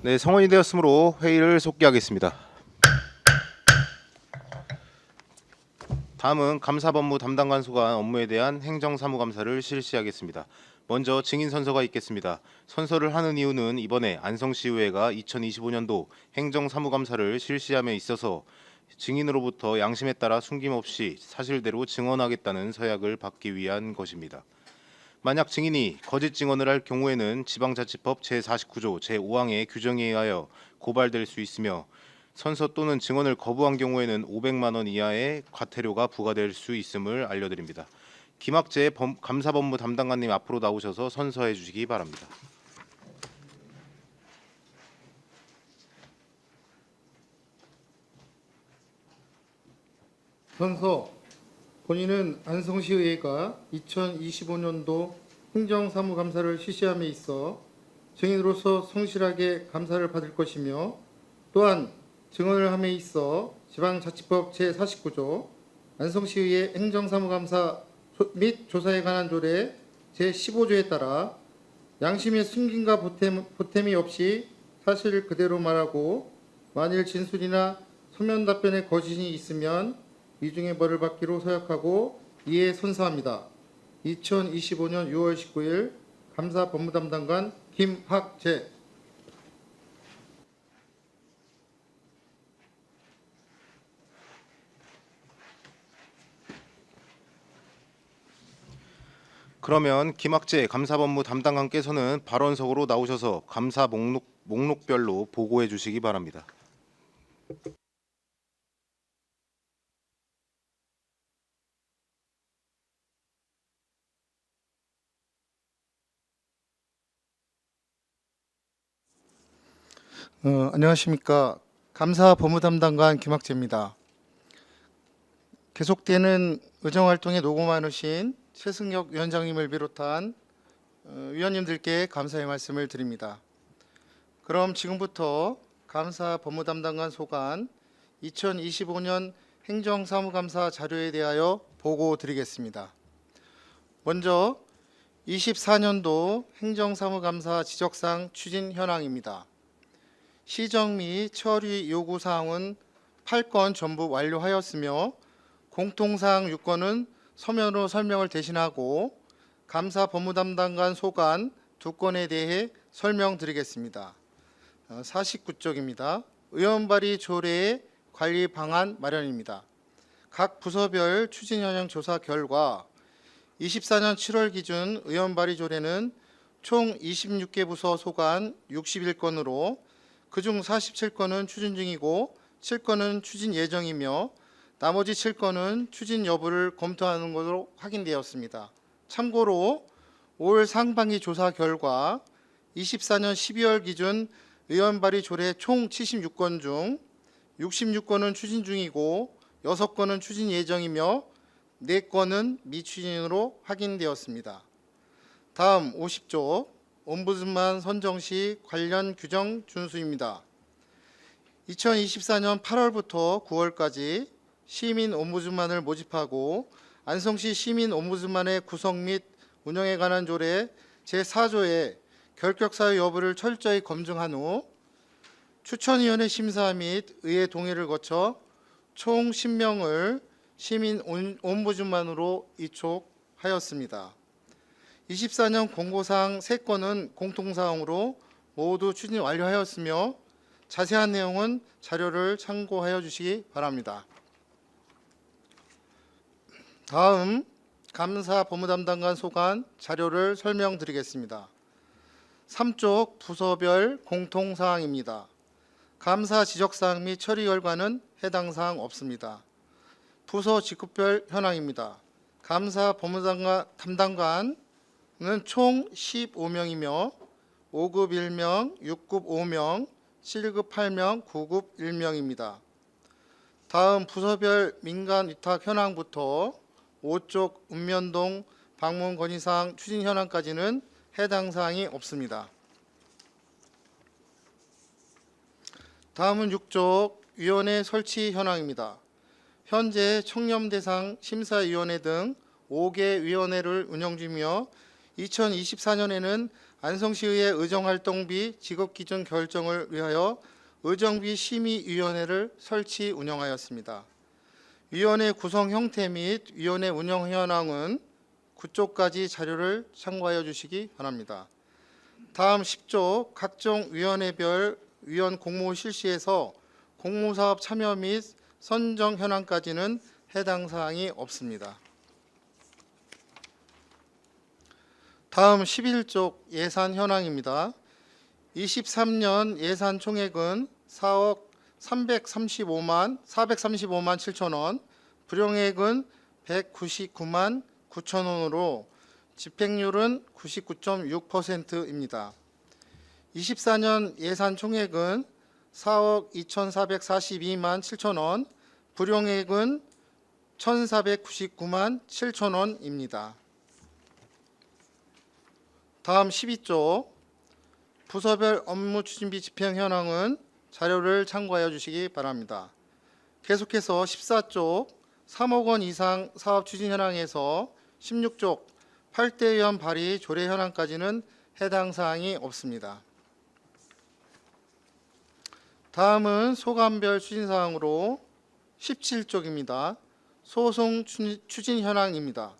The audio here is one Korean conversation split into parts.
네, 성원이 되었으므로 회의를 속기하겠습니다. 다음은 감사법무 담당관 소관 업무에 대한 행정사무감사를 실시하겠습니다. 먼저 증인 선서가 있겠습니다. 선서를 하는 이유는 이번에 안성시의회가 2025년도 행정사무감사를 실시함에 있어서 증인으로부터 양심에 따라 숨김없이 사실대로 증언하겠다는 서약을 받기 위한 것입니다. 만약 증인이 거짓 증언을 할 경우에는 지방자치법 제49조 제5항의 규정에 의하여 고발될 수 있으며 선서 또는 증언을 거부한 경우에는 500만 원 이하의 과태료가 부과될 수 있음을 알려드립니다. 김학재 감사법무 담당관님 앞으로 나오셔서 선서해 주시기 바랍니다. 선서. 본인은 안성시의회가 2025년도 행정사무감사를 실시함에 있어 증인으로서 성실하게 감사를 받을 것이며, 또한 증언을 함에 있어 지방자치법 제49조 안성시의회 행정사무감사 및 조사에 관한 조례 제15조에 따라 양심의 숨김과 보탬이 없이 사실을 그대로 말하고, 만일 진술이나 서면 답변에 거짓이 있으면 이중의 벌을 받기로 서약하고 이에 선서합니다. 2025년 6월 19일 감사법무담당관 김학재. 그러면 김학재 감사법무 담당관께서는 발언석으로 나오셔서 감사 목록별로 보고해 주시기 바랍니다. 안녕하십니까. 감사 법무담당관 김학재입니다. 계속되는 의정활동에 노고 많으신 최승혁 위원장님을 비롯한 위원님들께 감사의 말씀을 드립니다. 그럼 지금부터 감사 법무담당관 소관 2025년 행정사무감사 자료에 대하여 보고 드리겠습니다. 먼저 24년도 행정사무감사 지적사항 추진 현황입니다. 시정 및 처리 요구사항은 8건 전부 완료하였으며 공통사항 6건은 서면으로 설명을 대신하고 감사 법무담당관 소관 2건에 대해 설명드리겠습니다. 49쪽입니다. 의원발의 조례의 관리 방안 마련입니다. 각 부서별 추진 현황 조사 결과 24년 7월 기준 의원발의 조례는 총 26개 부서 소관 61건으로 그중 47건은 추진 중이고 7건은 추진 예정이며 나머지 7건은 추진 여부를 검토하는 것으로 확인되었습니다. 참고로 올 상반기 조사 결과 24년 12월 기준 의원 발의 조례 총 76건 중 66건은 추진 중이고 6건은 추진 예정이며 4건은 미추진으로 확인되었습니다. 다음 50조 옴부드스만 선정 시 관련 규정 준수입니다. 2024년 8월부터 9월까지 시민 옴부드스만을 모집하고 안성시 시민 옴부드스만의 구성 및 운영에 관한 조례 제4조의 결격 사유 여부를 철저히 검증한 후 추천위원회 심사 및 의회 동의를 거쳐 총 10명을 시민 옴부드스만으로 이촉하였습니다. 24년 공고사항 3건은 공통사항으로 모두 추진 완료하였으며 자세한 내용은 자료를 참고하여 주시기 바랍니다. 다음 감사 법무담당관 소관 자료를 설명드리겠습니다. 3쪽 부서별 공통사항입니다. 감사 지적사항 및 처리 결과는 해당 사항 없습니다. 부서 직급별 현황입니다. 감사 법무담당관 는 총 15명이며 5급 1명, 6급 5명, 7급 8명, 9급 1명입니다. 다음 부서별 민간 위탁 현황부터 5쪽 읍면동 방문 건의사항 추진 현황까지는 해당 사항이 없습니다. 다음은 6쪽 위원회 설치 현황입니다. 현재 청렴 대상 심사위원회 등 5개 위원회를 운영 중이며 2024년에는 안성시의회 의정활동비 지급기준 결정을 위하여 의정비 심의위원회를 설치 운영하였습니다. 위원회 구성 형태 및 위원회 운영 현황은 9쪽까지 자료를 참고하여 주시기 바랍니다. 다음 10조 각종 위원회별 위원 공모 실시에서 공모사업 참여 및 선정 현황까지는 해당 사항이 없습니다. 다음 11쪽 예산 현황입니다. 23년 예산 총액은 4억 435만 7천 원, 불용액은 199만 9천 원으로 집행률은 99.6%입니다. 24년 예산 총액은 4억 2,442만 7천 원, 불용액은 1,499만 7천 원입니다. 다음 12조 부서별 업무 추진비 집행 현황은 자료를 참고하여 주시기 바랍니다. 계속해서 14쪽 3억 원 이상 사업 추진 현황에서 16쪽 8대 의원 발의 조례 현황까지는 해당 사항이 없습니다. 다음은 소관별 추진 사항으로 17쪽입니다. 소송 추진 현황입니다.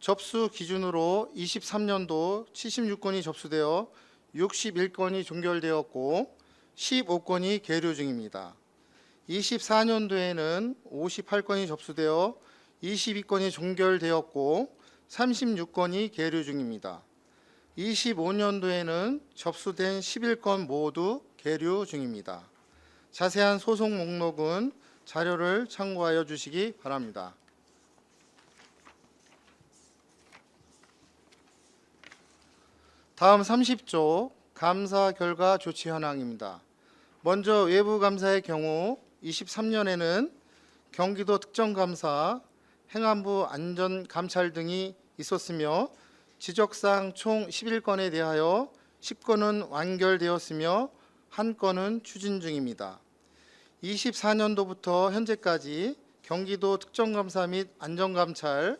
접수 기준으로 23년도 76건이 접수되어 61건이 종결되었고 15건이 계류 중입니다. 24년도에는 58건이 접수되어 22건이 종결되었고 36건이 계류 중입니다. 25년도에는 접수된 11건 모두 계류 중입니다. 자세한 소송 목록은 자료를 참고하여 주시기 바랍니다. 다음 30조 감사 결과 조치 현황입니다. 먼저 외부 감사의 경우 23년에는 경기도 특정감사, 행안부 안전감찰 등이 있었으며 지적사항 총 11건에 대하여 10건은 완결되었으며 1건은 추진 중입니다. 24년도부터 현재까지 경기도 특정감사 및 안전감찰,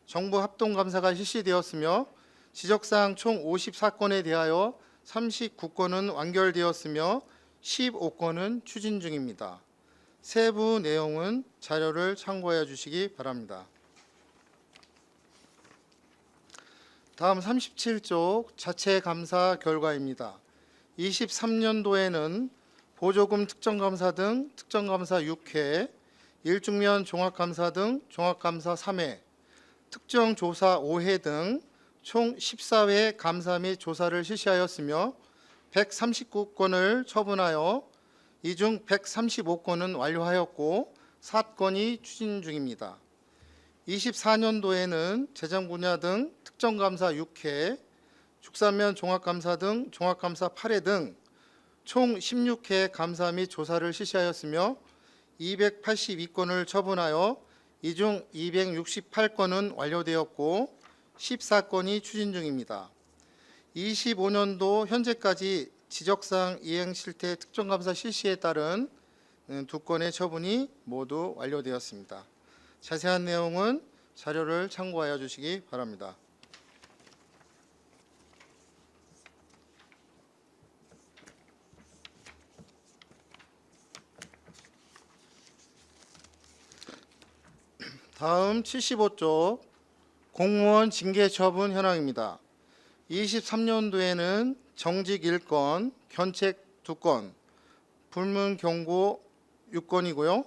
정부 합동감사가 실시되었으며 지적사항 총 54건에 대하여 39건은 완결되었으며 15건은 추진 중입니다. 세부 내용은 자료를 참고해 주시기 바랍니다. 다음 37쪽 자체 감사 결과입니다. 23년도에는 보조금 특정감사 등 특정감사 6회, 일중면 종합감사 등 종합감사 3회, 특정조사 5회 등 총 14회 감사 및 조사를 실시하였으며 139건을 처분하여 이 중 135건은 완료하였고 4건이 추진 중입니다. 24년도에는 재정 분야 등 특정감사 6회, 축산면 종합감사 등 종합감사 8회 등 총 16회 감사 및 조사를 실시하였으며 282건을 처분하여 이 중 268건은 완료되었고 14건이 추진 중입니다. 25년도 현재까지 지적사항 이행 실태 특정감사 실시에 따른 2건의 처분이 모두 완료되었습니다. 자세한 내용은 자료를 참고하여 주시기 바랍니다. 다음 75쪽 공무원 징계 처분 현황입니다. 23년도에는 정직 1건, 견책 2건, 불문 경고 6건이고요.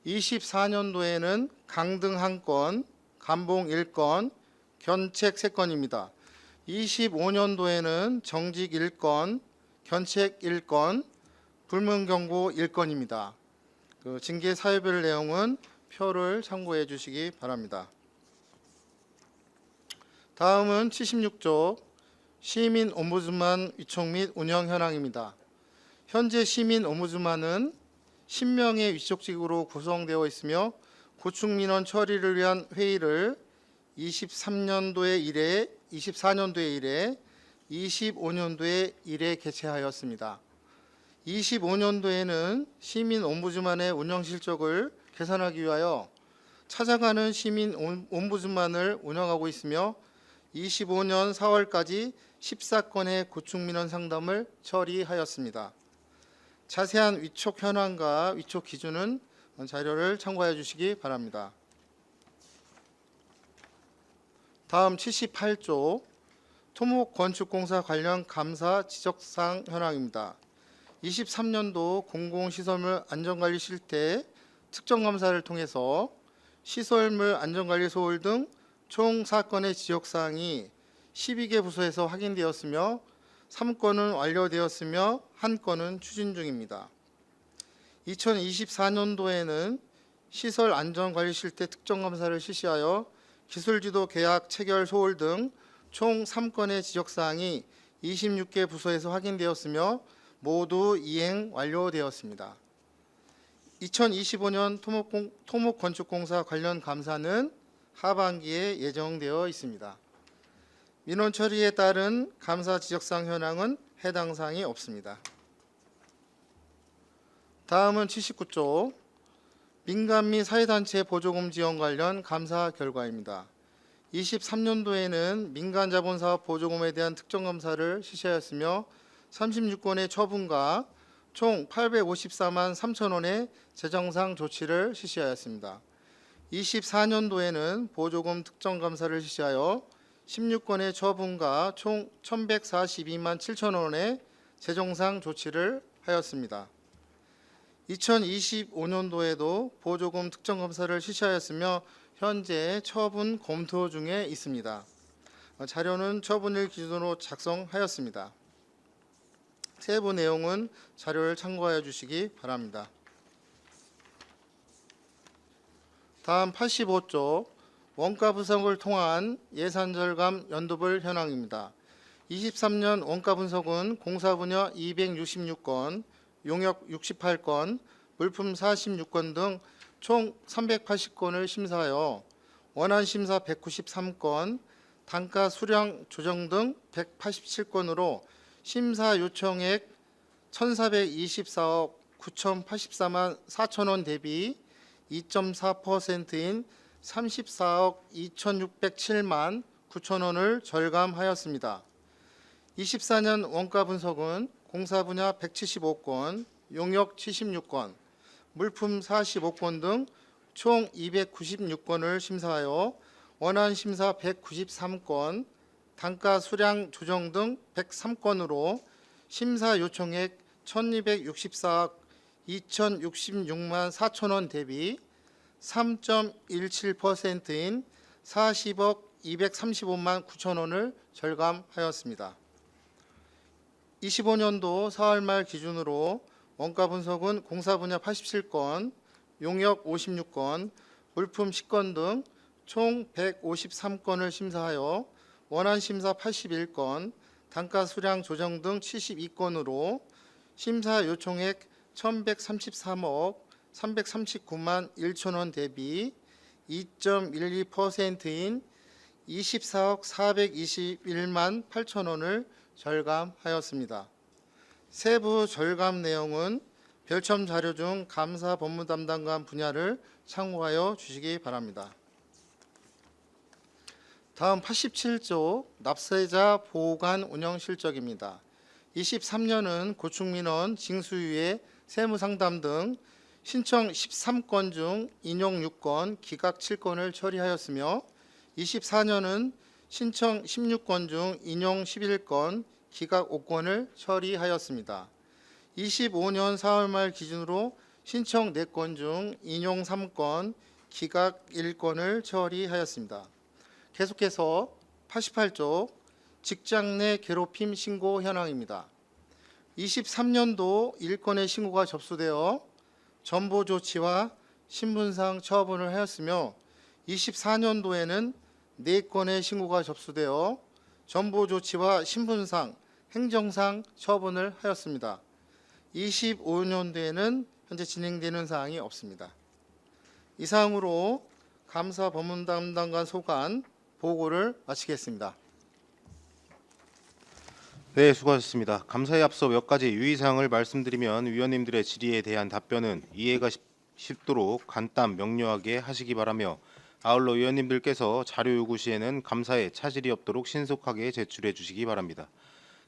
24년도에는 강등 1건, 감봉 1건, 견책 3건입니다. 25년도에는 정직 1건, 견책 1건, 불문 경고 1건입니다. 징계 사유별 내용은 표를 참고해 주시기 바랍니다. 다음은 76조 시민 옴부드만 위촉 및 운영 현황입니다. 현재 시민 옴부드만은 10명의 위촉직으로 구성되어 있으며 구축민원 처리를 위한 회의를 23년도에 1회, 24년도에 1회, 25년도에 1회 개최하였습니다. 25년도에는 시민 옴부드만의 운영 실적을 개선하기 위하여 찾아가는 시민 옴부드만을 운영하고 있으며 25년 4월까지 14건의 구축민원 상담을 처리하였습니다. 자세한 위촉 현황과 위촉 기준은 자료를 참고해 주시기 바랍니다. 다음 78조 토목건축공사 관련 감사 지적사항 현황입니다. 23년도 공공시설물 안전관리 실태 특정감사를 통해서 시설물 안전관리 소홀 등 총 4건의 지적사항이 12개 부서에서 확인되었으며 3건은 완료되었으며 1건은 추진 중입니다. 2024년도에는 시설 안전관리 실태 특정감사를 실시하여 기술지도 계약 체결 소홀 등 총 3건의 지적사항이 26개 부서에서 확인되었으며 모두 이행 완료되었습니다. 2025년 토목건축공사 관련 감사는 하반기에 예정되어 있습니다. 민원 처리에 따른 감사 지적사항 현황은 해당 사항이 없습니다. 다음은 79조 민간 및 사회단체 보조금 지원 관련 감사 결과입니다. 23년도에는 민간자본사업 보조금에 대한 특정감사를 실시하였으며 36건의 처분과 총 854만 3천 원의 재정상 조치를 실시하였습니다. 24년도에는 보조금 특정감사를 실시하여 16건의 처분과 총 1,142만 7천 원의 재정상 조치를 하였습니다. 2025년도에도 보조금 특정감사를 실시하였으며 현재 처분 검토 중에 있습니다. 자료는 처분일 기준으로 작성하였습니다. 세부 내용은 자료를 참고하여 주시기 바랍니다. 다음 85조 원가 분석을 통한 예산 절감 연도별 현황입니다. 23년 원가 분석은 공사 분야 266건, 용역 68건, 물품 46건 등 총 380건을 심사하여 원안 심사 193건, 단가 수량 조정 등 187건으로 심사 요청액 1,424억 9,084만 4천 원 대비 2.4%인 34억 2,607만 9천 원을 절감하였습니다. 24년 원가 분석은 공사 분야 175건, 용역 76건, 물품 45건 등 총 296건을 심사하여 원안 심사 193건, 단가 수량 조정 등 103건으로 심사 요청액 1,264억 2,066만 4천 원 대비 3.17%인 40억 235만 9천 원을 절감하였습니다. 25년도 4월 말 기준으로 원가 분석은 공사 분야 87건, 용역 56건, 물품 10건 등 총 153건을 심사하여 원안 심사 81건, 단가 수량 조정 등 72건으로 심사 요청액 1,133억 339만 1천 원 대비 2.12%인 24억 421만 8천 원을 절감하였습니다. 세부 절감 내용은 별첨 자료 중 감사 법무 담당관 분야를 참고하여 주시기 바랍니다. 다음 87조 납세자 보호관 운영 실적입니다. 23년은 고충민원, 징수유예, 세무상담 등 신청 13건 중 인용 6건, 기각 7건을 처리하였으며 24년은 신청 16건 중 인용 11건, 기각 5건을 처리하였습니다. 25년 4월 말 기준으로 신청 4건 중 인용 3건, 기각 1건을 처리하였습니다. 계속해서 88조 직장 내 괴롭힘 신고 현황입니다. 23년도 1건의 신고가 접수되어 전보 조치와 신분상 처분을 하였으며 24년도에는 4건의 신고가 접수되어 전보 조치와 신분상, 행정상 처분을 하였습니다. 25년도에는 현재 진행되는 사항이 없습니다. 이상으로 감사 법문 담당관 소관 보고를 마치겠습니다. 네, 수고하셨습니다. 감사에 앞서 몇 가지 유의사항을 말씀드리면 위원님들의 질의에 대한 답변은 이해가 쉽도록 간단 명료하게 하시기 바라며 아울러 위원님들께서 자료 요구 시에는 감사에 차질이 없도록 신속하게 제출해 주시기 바랍니다.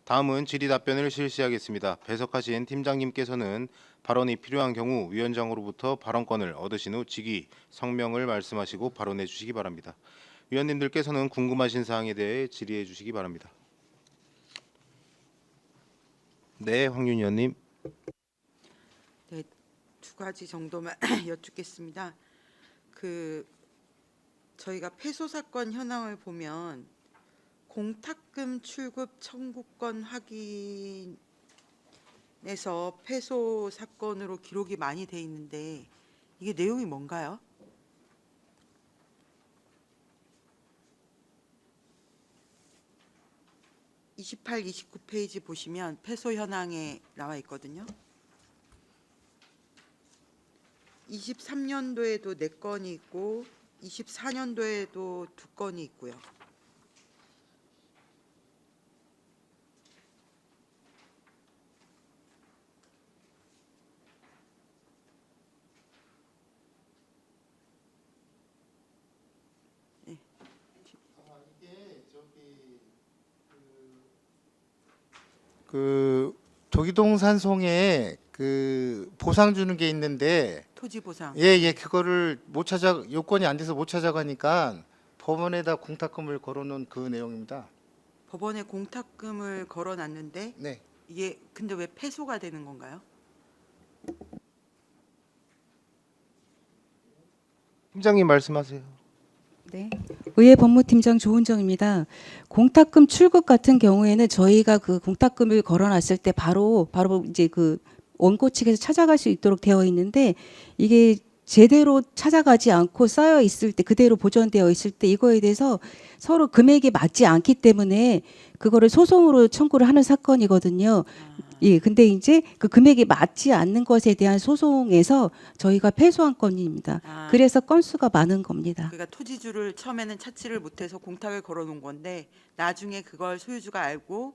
다음은 질의 답변을 실시하겠습니다. 배석하신 팀장님께서는 발언이 필요한 경우 위원장으로부터 발언권을 얻으신 후 직위, 성명을 말씀하시고 발언해 주시기 바랍니다. 위원님들께서는 궁금하신 사항에 대해 질의해 주시기 바랍니다. 네, 황윤 위원님. 네, 두 가지 정도만 여쭙겠습니다. 저희가 패소 사건 현황을 보면 공탁금 출급 청구권 확인에서 패소 사건으로 기록이 많이 돼 있는데 이게 내용이 뭔가요? (28, 29페이지) 보시면 패소 현황에 나와 있거든요. 23년도에도 4건이 있고 24년도에도 2건이 있고요. 조기동 산송에 그 보상 주는 게 있는데 토지 보상. 예, 그거를 못 찾아 요건이 안 돼서 못 찾아가니까 법원에다 공탁금을 걸어놓은 그 내용입니다. 법원에 공탁금을 걸어놨는데 네. 이게 근데 왜 패소가 되는 건가요? 팀장님 말씀하세요. 네, 의회 법무팀장 조은정입니다. 공탁금 출급 같은 경우에는 저희가 그 공탁금을 걸어놨을 때 바로 이제 그 원고 측에서 찾아갈 수 있도록 되어 있는데 이게 제대로 찾아가지 않고 쌓여 있을 때 그대로 보존되어 있을 때 이거에 대해서 서로 금액이 맞지 않기 때문에 그거를 소송으로 청구를 하는 사건이거든요. 예, 근데 이제 그 금액이 맞지 않는 것에 대한 소송에서 저희가 패소한 건입니다. 그래서 건수가 많은 겁니다. 그러니까 토지주를 처음에는 찾지를 못해서 공탁을 걸어놓은 건데 나중에 그걸 소유주가 알고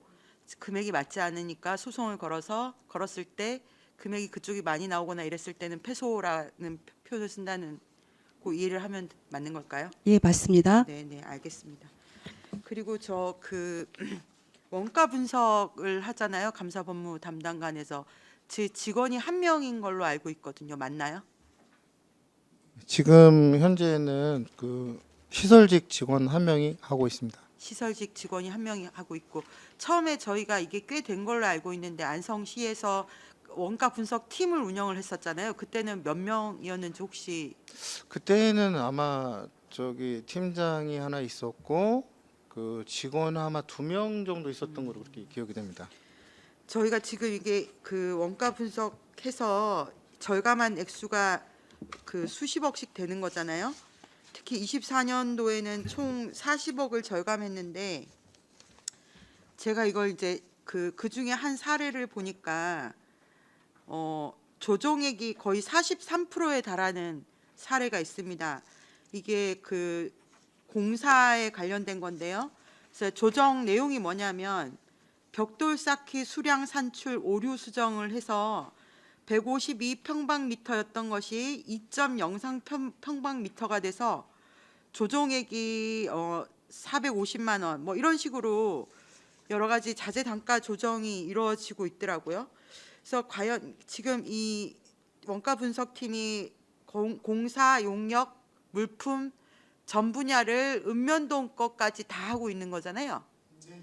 금액이 맞지 않으니까 소송을 걸었을 때 금액이 그쪽이 많이 나오거나 이랬을 때는 패소라는 표현을 쓴다는 그 이해를 하면 맞는 걸까요? 예, 맞습니다. 네, 알겠습니다. 그리고 저 원가 분석을 하잖아요. 감사법무 담당관에서 제 직원이 한 명인 걸로 알고 있거든요. 맞나요? 지금 현재는 그 시설직 직원 한 명이 하고 있습니다. 시설직 직원이 한 명이 하고 있고 처음에 저희가 이게 꽤 된 걸로 알고 있는데 안성시에서 원가 분석 팀을 운영을 했었잖아요. 그때는 몇 명이었는지 혹시 그때는 아마 저기 팀장이 하나 있었고 그 직원 아마 2명 정도 있었던 걸로 그렇게 기억이 됩니다. 저희가 지금 이게 그 원가 분석해서 절감한 액수가 그 수십억씩 되는 거잖아요. 특히 24년도에는 총 40억을 절감했는데 제가 이걸 이제 그 중에 한 사례를 보니까 조정액이 거의 43%에 달하는 사례가 있습니다. 이게 그 공사에 관련된 건데요. 그래서 조정 내용이 뭐냐면 벽돌 쌓기 수량 산출 오류 수정을 해서 152평방미터였던 것이 2.03평방미터가 돼서 조정액이 450만 원 뭐 이런 식으로 여러 가지 자재 단가 조정이 이루어지고 있더라고요. 그래서 과연 지금 이 원가 분석팀이 공사 용역 물품 전 분야를 읍면동 것까지 다 하고 있는 거잖아요.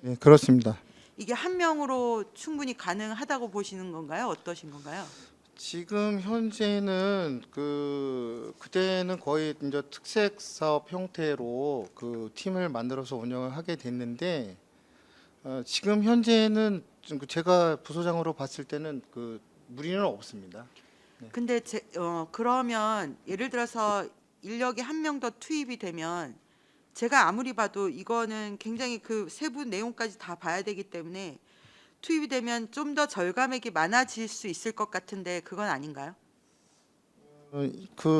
네, 그렇습니다. 이게 한 명으로 충분히 가능하다고 보시는 건가요? 어떠신 건가요? 지금 현재는 그때는 거의 이제 특색 사업 형태로 그 팀을 만들어서 운영을 하게 됐는데 지금 현재는 좀 제가 부소장으로 봤을 때는 그 무리는 없습니다. 근데 그러면 예를 들어서 인력이 한 명 더 투입이 되면 제가 아무리 봐도 이거는 굉장히 그 세부 내용까지 다 봐야 되기 때문에 투입이 되면 좀 더 절감액이 많아질 수 있을 것 같은데 그건 아닌가요?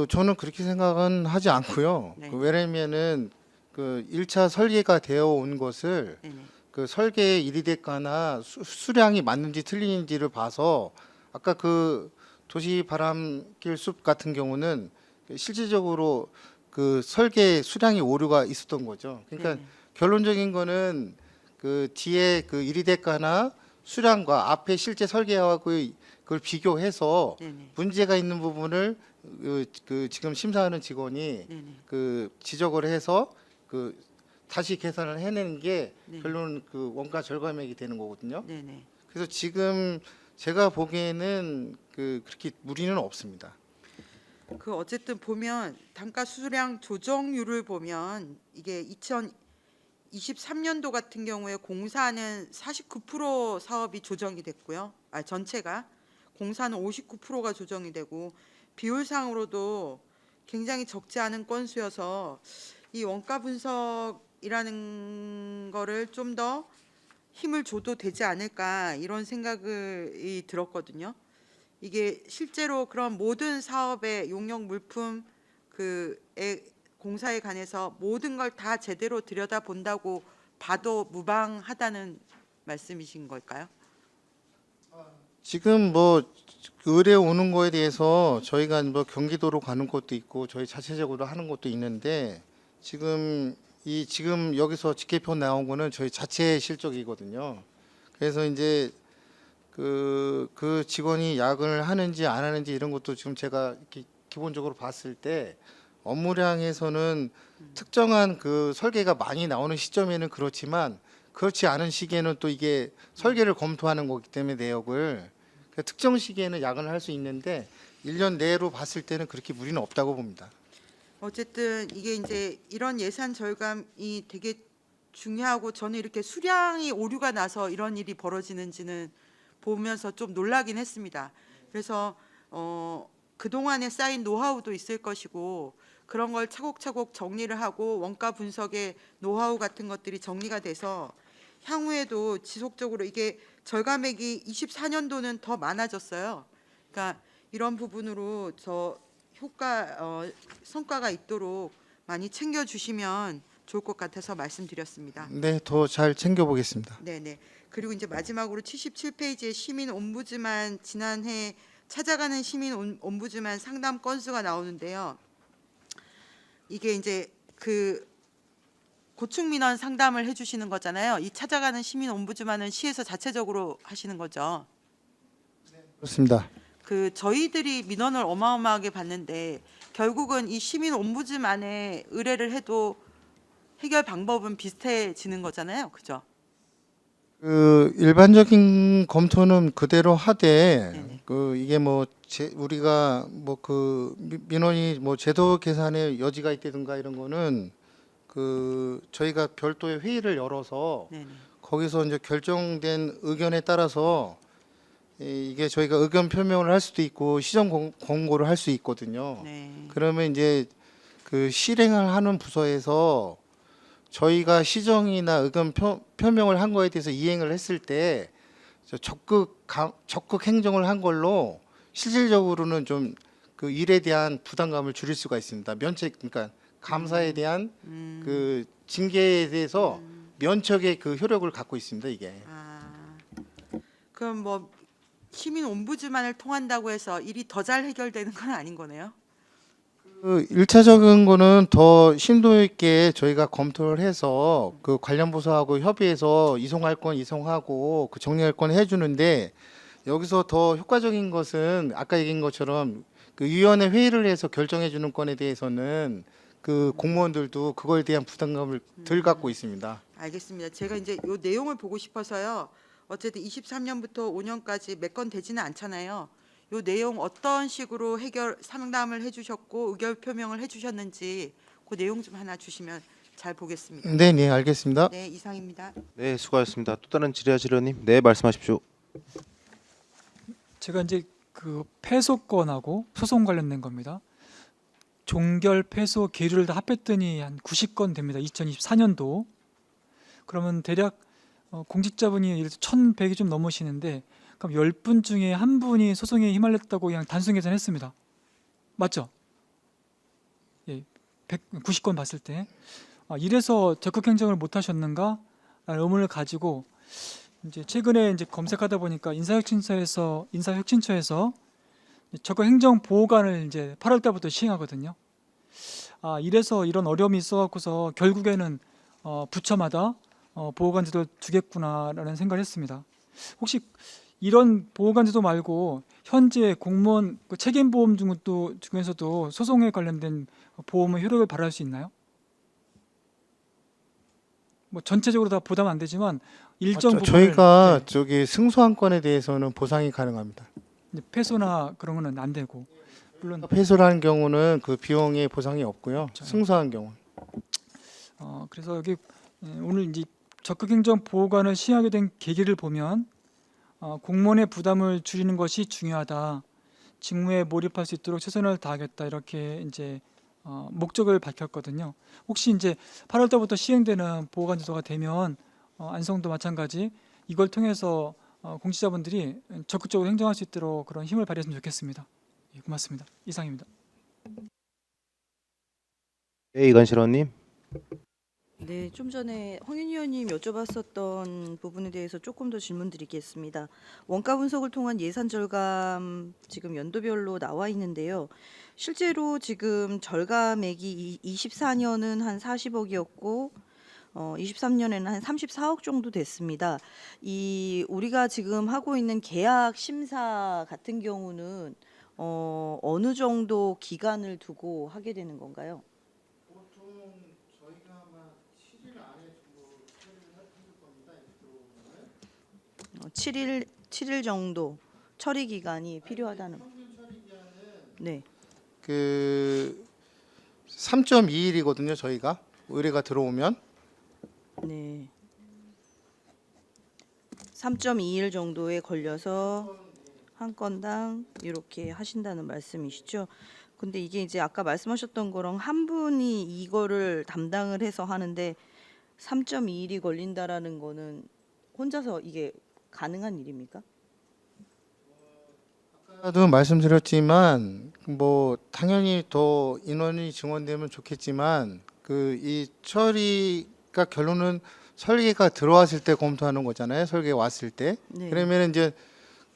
저는 그렇게 생각은 하지 않고요. 네. 왜냐면은 그 1차 설계가 되어 온 것을 네네. 그 설계의 이리대가나 수량이 맞는지 틀리는지를 봐서 아까 그 도시 바람길 숲 같은 경우는 실질적으로 그 설계 수량이 오류가 있었던 거죠. 그러니까 네네. 결론적인 거는 그 뒤에 그 1위 대가나 수량과 앞에 실제 설계하고 그걸 비교해서 네네. 문제가 있는 부분을 그 지금 심사하는 직원이 네네. 그 지적을 해서 그 다시 계산을 해내는 게 네. 결론 그 원가 절감액이 되는 거거든요. 네네. 그래서 지금 제가 보기에는 그 그렇게 무리는 없습니다. 그 어쨌든 보면 단가 수수량 조정률을 보면 이게 2023년도 같은 경우에 공사는 49% 사업이 조정이 됐고요. 전체가 공사는 59%가 조정이 되고 비율상으로도 굉장히 적지 않은 건수여서 이 원가 분석이라는 거를 좀 더 힘을 줘도 되지 않을까 이런 생각이 들었거든요. 이게 실제로 그런 모든 사업의 용역 물품 공사에 관해서 모든 걸 다 제대로 들여다 본다고 봐도 무방하다는 말씀이신 걸까요? 지금 뭐 의뢰 오는 거에 대해서 저희가 뭐 경기도로 가는 것도 있고 저희 자체적으로 하는 것도 있는데 지금 여기서 직계표 나온 거는 저희 자체 실적이거든요. 그래서 이제 그 직원이 야근을 하는지 안 하는지 이런 것도 지금 제가 이렇게 기본적으로 봤을 때 업무량에서는 특정한 그 설계가 많이 나오는 시점에는 그렇지만 그렇지 않은 시기에는 또 이게 설계를 검토하는 거기 때문에 내역을 그 특정 시기에는 야근을 할 수 있는데 1년 내로 봤을 때는 그렇게 무리는 없다고 봅니다. 어쨌든 이게 이제 이런 예산 절감이 되게 중요하고 저는 이렇게 수량이 오류가 나서 이런 일이 벌어지는지는 보면서 좀 놀라긴 했습니다. 그래서 그동안에 쌓인 노하우도 있을 것이고 그런 걸 차곡차곡 정리를 하고 원가 분석의 노하우 같은 것들이 정리가 돼서 향후에도 지속적으로 이게 절감액이 24년도는 더 많아졌어요. 그러니까 이런 부분으로 성과가 있도록 많이 챙겨주시면 좋을 것 같아서 말씀드렸습니다. 네, 더 잘 챙겨보겠습니다. 네네. 그리고 이제 마지막으로 77페이지에 시민 옴부즈만 지난해 찾아가는 시민 옴부즈만 상담 건수가 나오는데요. 이게 이제 그 고충 민원 상담을 해주시는 거잖아요. 이 찾아가는 시민 옴부즈만은 시에서 자체적으로 하시는 거죠. 그렇습니다. 그 저희들이 민원을 어마어마하게 받는데 결국은 이 시민 옴부즈만에 의뢰를 해도 해결 방법은 비슷해지는 거잖아요. 그죠? 그 일반적인 검토는 그대로 하되 네네. 그 이게 뭐 우리가 뭐 그 민원이 뭐 제도 개선의 여지가 있다든가 이런 거는 그 저희가 별도의 회의를 열어서 네네. 거기서 이제 결정된 의견에 따라서 이게 저희가 의견 표명을 할 수도 있고 시정 공고를 할 수 있거든요. 네. 그러면 이제 그 실행을 하는 부서에서 저희가 시정이나 의견 표명을 한 거에 대해서 이행을 했을 때 적극 행정을 한 걸로 실질적으로는 좀 그 일에 대한 부담감을 줄일 수가 있습니다. 그러니까 감사에 대한 그 징계에 대해서 면책의 그 효력을 갖고 있습니다. 이게. 그럼 뭐 시민 옴부즈만을 통한다고 해서 일이 더 잘 해결되는 건 아닌 거네요. 그 1차적인 거는 더 심도 있게 저희가 검토를 해서 그 관련 부서하고 협의해서 이송할 건 이송하고 그 정리할 건 해주는데 여기서 더 효과적인 것은 아까 얘기한 것처럼 그 위원회 회의를 해서 결정해 주는 건에 대해서는 그 공무원들도 그거에 대한 부담감을 덜 갖고 있습니다. 알겠습니다. 제가 이제 요 내용을 보고 싶어서요. 어쨌든 23년부터 5년까지 몇 건 되지는 않잖아요. 요 내용 어떤 식으로 상담을 해주셨고 의견 표명을 해주셨는지 그 내용 좀 하나 주시면 잘 보겠습니다. 네, 네, 알겠습니다. 네, 이상입니다. 네, 수고하셨습니다. 또 다른 질의하시려님, 네, 말씀하십시오. 제가 이제 그 패소건하고 소송 관련된 겁니다. 종결, 패소, 계류를 다 합했더니 한 90건 됩니다. 2024년도. 그러면 대략 공직자분이 예를 들어 1,100이 좀 넘으시는데 그럼 10분 중에 한 분이 소송에 휘말렸다고 그냥 단순 계산했습니다. 맞죠? 예, 190건 봤을 때 이래서 적극 행정을 못 하셨는가? 라는 의문을 가지고 이제 최근에 이제 검색하다 보니까 인사혁신처에서 적극 행정 보호관을 이제 8월 달부터 시행하거든요. 이래서 이런 어려움이 있어갖고서 결국에는 부처마다 보호관제도를 두겠구나라는 생각을 했습니다. 혹시 이런 보호관제도 말고 현재 공무원 그 책임보험 중에서도 소송에 관련된 보험의 효력을 발휘할 수 있나요? 뭐 전체적으로 다 보답은 안 되지만 일정 부분을 저희가 네, 저기 승소한 건에 대해서는 보상이 가능합니다. 이제 패소나 그런 거는 안 되고 물론 패소라는 경우는 그 비용의 보상이 없고요. 그렇죠. 승소한 경우. 그래서 여기 오늘 이제 적극행정 보호관을 시행하게 된 계기를 보면 공무원의 부담을 줄이는 것이 중요하다. 직무에 몰입할 수 있도록 최선을 다하겠다 이렇게 이제 목적을 밝혔거든요. 혹시 이제 8월 달부터 시행되는 보호관 제도가 되면 안성도 마찬가지 이걸 통해서 공직자분들이 적극적으로 행정할 수 있도록 그런 힘을 발휘했으면 좋겠습니다. 예, 고맙습니다. 이상입니다. 네, 이관실원님. 네, 좀 전에 황윤희 의원님 여쭤봤었던 부분에 대해서 조금 더 질문드리겠습니다. 원가 분석을 통한 예산 절감 지금 연도별로 나와 있는데요. 실제로 지금 절감액이 24년은 한 40억이었고 23년에는 한 34억 정도 됐습니다. 이 우리가 지금 하고 있는 계약 심사 같은 경우는 어느 정도 기간을 두고 하게 되는 건가요? 7일 정도 처리 기간이 필요하다는. 네. 그 3.2일이거든요. 저희가 의뢰가 들어오면. 네. 3.2일 정도에 걸려서 한 건당 이렇게 하신다는 말씀이시죠? 근데 이게 이제 아까 말씀하셨던 거랑 한 분이 이거를 담당을 해서 하는데 3.2일이 걸린다라는 거는 혼자서 이게 가능한 일입니까? 아까도 말씀드렸지만 뭐 당연히 더 인원이 증원되면 좋겠지만 그 이 처리가 결론은 설계가 들어왔을 때 검토하는 거잖아요. 설계 왔을 때. 네. 그러면 이제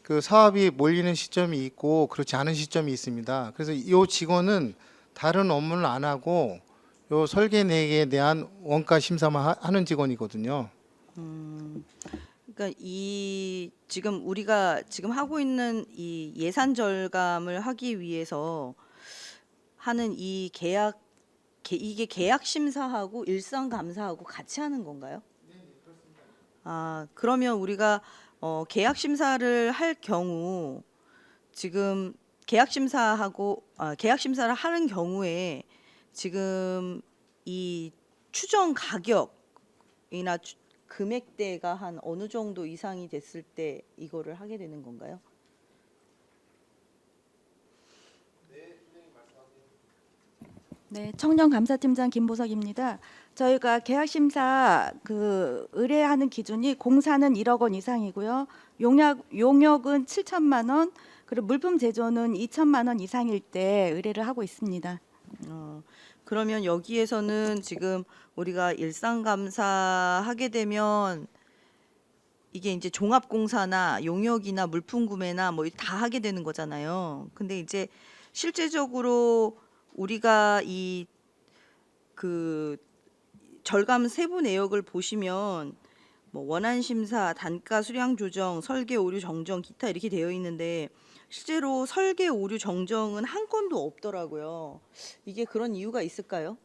그 사업이 몰리는 시점이 있고 그렇지 않은 시점이 있습니다. 그래서 이 직원은 다른 업무를 안 하고 요 설계 내역에 대한 원가 심사만 하는 직원이거든요. 그러니까 이 지금 우리가 지금 하고 있는 이 예산 절감을 하기 위해서 하는 이 이게 계약 심사하고 일선 감사하고 같이 하는 건가요? 네, 그렇습니다. 그러면 우리가 계약 심사를 할 경우 지금 계약 심사를 하는 경우에 지금 이 추정 가격이나 금액대가 한 어느 정도 이상이 됐을 때 이거를 하게 되는 건가요? 네, 청년감사팀장 김보석입니다. 저희가 계약심사 그 의뢰하는 기준이 공사는 1억 원 이상이고요. 용역은 7천만 원, 그리고 물품 제조는 2천만 원 이상일 때 의뢰를 하고 있습니다. 그러면 여기에서는 지금 우리가 일상 감사하게 되면 이게 이제 종합공사나 용역이나 물품 구매나 뭐 다 하게 되는 거잖아요. 근데 이제 실제적으로 우리가 이 그 절감 세부 내역을 보시면 뭐 원안 심사, 단가 수량 조정, 설계 오류 정정, 기타 이렇게 되어 있는데 실제로 설계 오류 정정은 한 건도 없더라고요. 이게 그런 이유가 있을까요?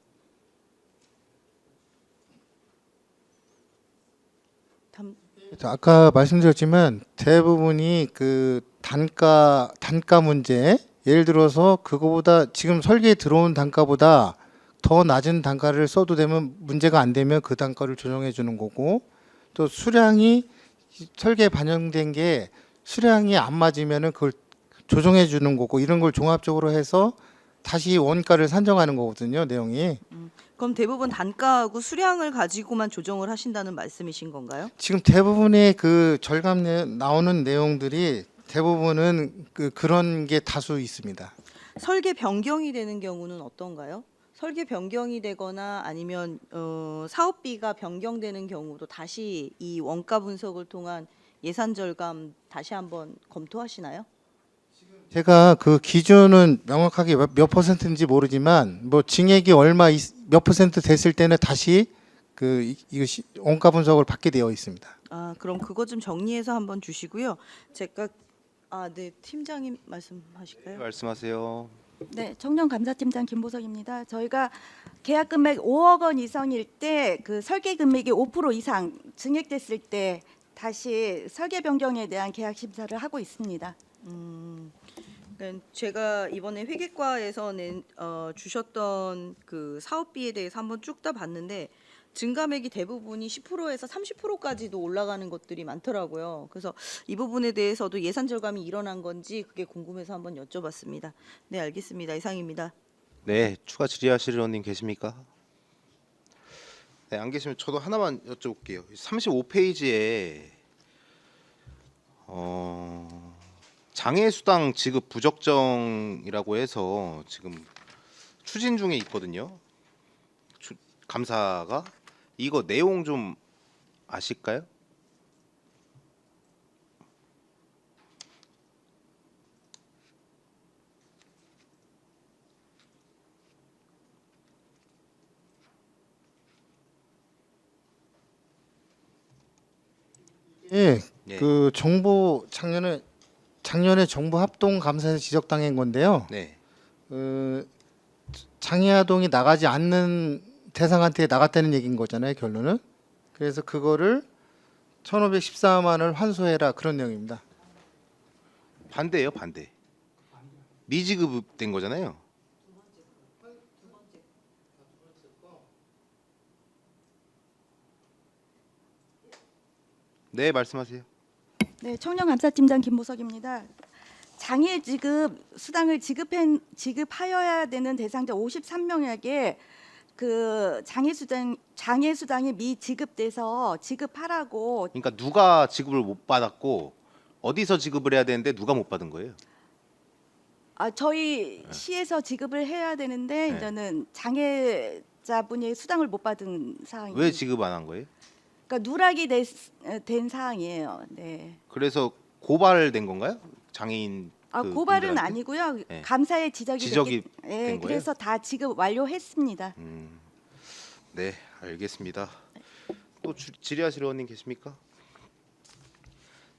아까 말씀드렸지만 대부분이 그 단가 문제, 예를 들어서 그거보다 지금 설계에 들어온 단가보다 더 낮은 단가를 써도 되면 문제가 안 되면 그 단가를 조정해 주는 거고, 또 수량이 설계에 반영된 게 수량이 안 맞으면은 그걸 조정해 주는 거고, 이런 걸 종합적으로 해서 다시 원가를 산정하는 거거든요, 내용이. 그럼 대부분 단가하고 수량을 가지고만 조정을 하신다는 말씀이신 건가요? 지금 대부분의 그 절감 나오는 내용들이 대부분은 그런 게 다수 있습니다. 설계 변경이 되는 경우는 어떤가요? 설계 변경이 되거나 아니면 사업비가 변경되는 경우도 다시 이 원가 분석을 통한 예산 절감 다시 한번 검토하시나요? 지금 제가 그 기준은 명확하게 몇 퍼센트인지 모르지만 뭐 징액이 몇 퍼센트 됐을 때는 다시 이것이 원가 분석을 받게 되어 있습니다. 아, 그럼 그거 좀 정리해서 한번 주시고요. 제가 네, 팀장님 말씀하실까요? 말씀하세요. 네, 청년감사팀장 김보석입니다. 저희가 계약 금액 5억 원 이상일 때 그 설계 금액이 5% 이상 증액됐을 때 다시 설계 변경에 대한 계약 심사를 하고 있습니다. 그러니까 제가 이번에 회계과에서 주셨던 그 사업비에 대해서 한번 쭉 다 봤는데 증감액이 대부분이 10%에서 30%까지도 올라가는 것들이 많더라고요. 그래서 이 부분에 대해서도 예산 절감이 일어난 건지 그게 궁금해서 한번 여쭤봤습니다. 네, 알겠습니다. 이상입니다. 네, 추가 질의하실 의원님 계십니까? 네, 안 계시면 저도 하나만 여쭤볼게요. 35페이지에 장애수당 지급 부적정이라고 해서 지금 추진 중에 있거든요. 감사가 이거 내용 좀 아실까요? 예, 네. 그 정부 작년에 정부 합동 감사에서 지적당한 건데요. 네. 장애아동이 나가지 않는 대상한테 나갔다는 얘기인 거잖아요, 결론은. 그래서 그거를 1,514만 원을 환수해라 그런 내용입니다. 반대예요, 반대. 미지급된 거잖아요. 네, 말씀하세요. 네, 청년감사팀장 김보석입니다. 장애 지급 수당을 지급하여야 되는 대상자 53명에게 그 장애 수당이 미지급돼서 지급하라고. 그러니까 누가 지급을 못 받았고 어디서 지급을 해야 되는데 누가 못 받은 거예요? 저희 시에서 지급을 해야 되는데 네. 이제는 장애자분이 수당을 못 받은 상황입니다. 왜 지급 안 한 거예요? 그러니까 누락이 된 사항이에요. 네. 그래서 고발된 건가요? 장애인 고발은 분들한테? 아니고요. 네. 감사에 지적이 지적이 된 거예요? 그래서 다 지급 완료했습니다. 네, 알겠습니다. 또 질의하실 의원님 계십니까?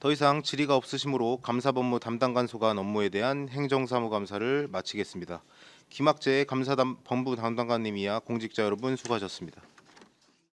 더 이상 질의가 없으시므로 감사본부 담당 간소관 업무에 대한 행정사무감사를 마치겠습니다. 김학재 감사본부 담당관님이야 공직자 여러분 수고하셨습니다.